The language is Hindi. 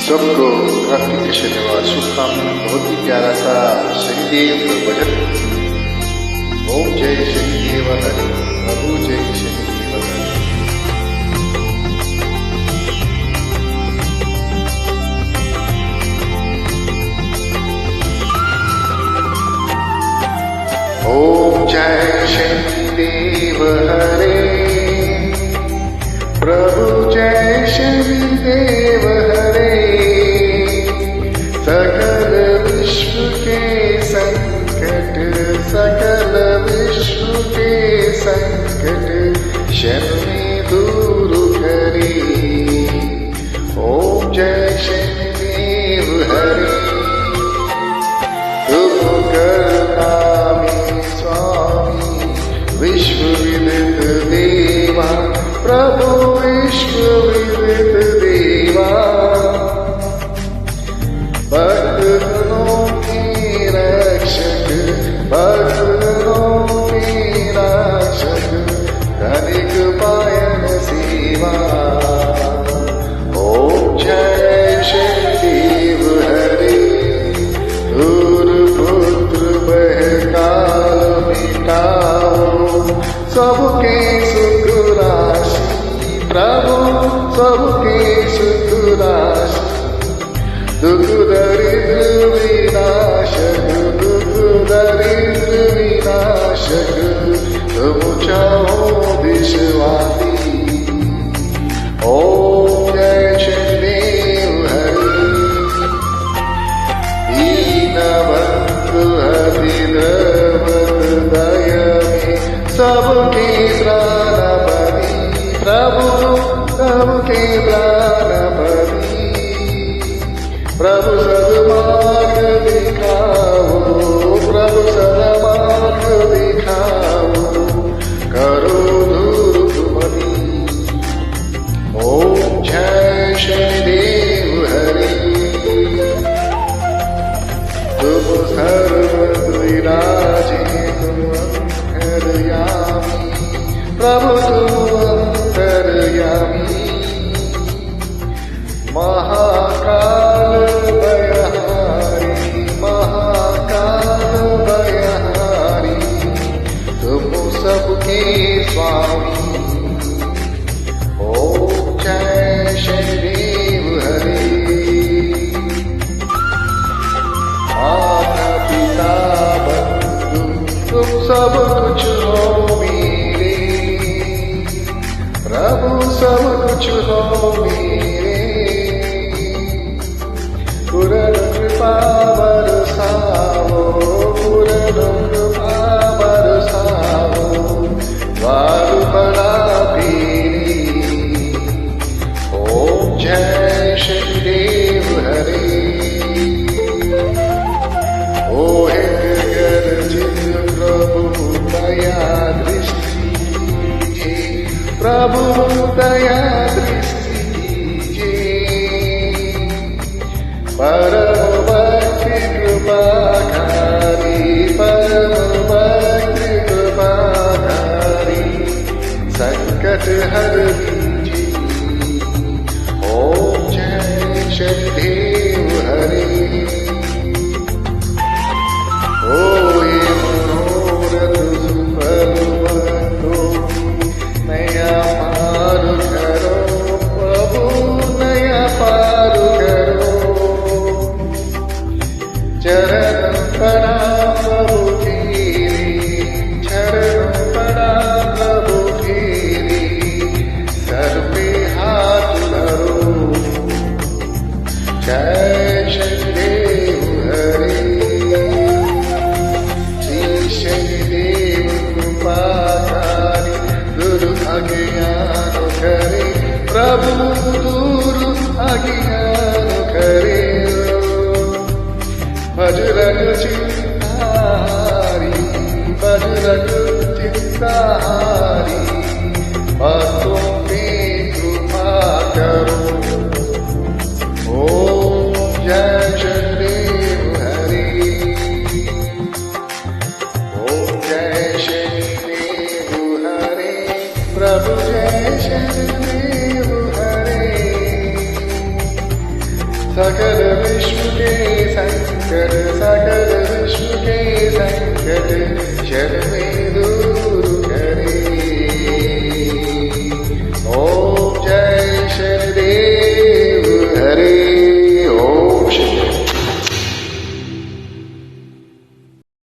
सबको कार्तिक के शनिवार शुभकामना। बहुत ही प्यारा सा शनिदेव भजन। ओम जय शनिदेव हरे, प्रभु जय शनिदेव हरे। ओम जय शनिदेव हरे, प्रभु जय शनिदेव हरे। सकल विश्व के संकट, सकल विश्व के संकट शनि दूर करे। ओम जय शनिदेव हरे। तुम करुणामय स्वामी, विश्व विदित देवा, प्रभु विश्व विदित देवा। भक्तजनों के रक्षक, भक्तजनों के रक्षक, धनिक पायन सेवा। ओम जय शनिदेव हरे। दूर पुत्र बहकाल मिटाओ, सबके सुख राशि प्रभु, सबके सुख राशि। दुख दरिद्र विनाशक, दुख दरिद्र विनाशक, तुम चाहो विश्वासी। ओम जय शनिदेव हरे। दीनबंधु हरिद्रवत दयमे, सबके प्राणपति प्रभु, सबके प्राणपति। प्रभु सद्मार्ग दिखाओ, प्रभु सद्मार्ग दिखाओ, करो दूर तुमरी। ओम जय शनिदेव हरे। तुम सर्वद्विराजे, तुम अंतर्यामी, प्रभु तुम अंतर्यामी। महाकाल भयहारी, महाकाल भयहारी, तुम सबके स्वामी। ओम जय शनिदेव हरे। माता पिता बंधु, तुम सब कुछ हो मेरे, प्रभु सब कुछ हो मेरे। पूर्ण कृपा बरसाओ, पूर्ण कृपा बरसाओ, द्वार बड़ा तेरी। ओम जय शनिदेव हरे। ओ गर्जित प्रभु दया दृष्टि कीजे, प्रभु दया दृष्टि कीजे। परम भक्ति कृपाकारी, परम भक्ति कृपाकारी, संकट हर दीजिए। ओम जय शनिदेव हरे। ओ ये मनोरथ सुफल बंधो, नया पार करो प्रभु, नया पार करो। चरण पड़ा प्रभु तेरे, चरण पड़ा प्रभु तेरे, सर पे हाथ धरो। सकल विश्व के संकट सकल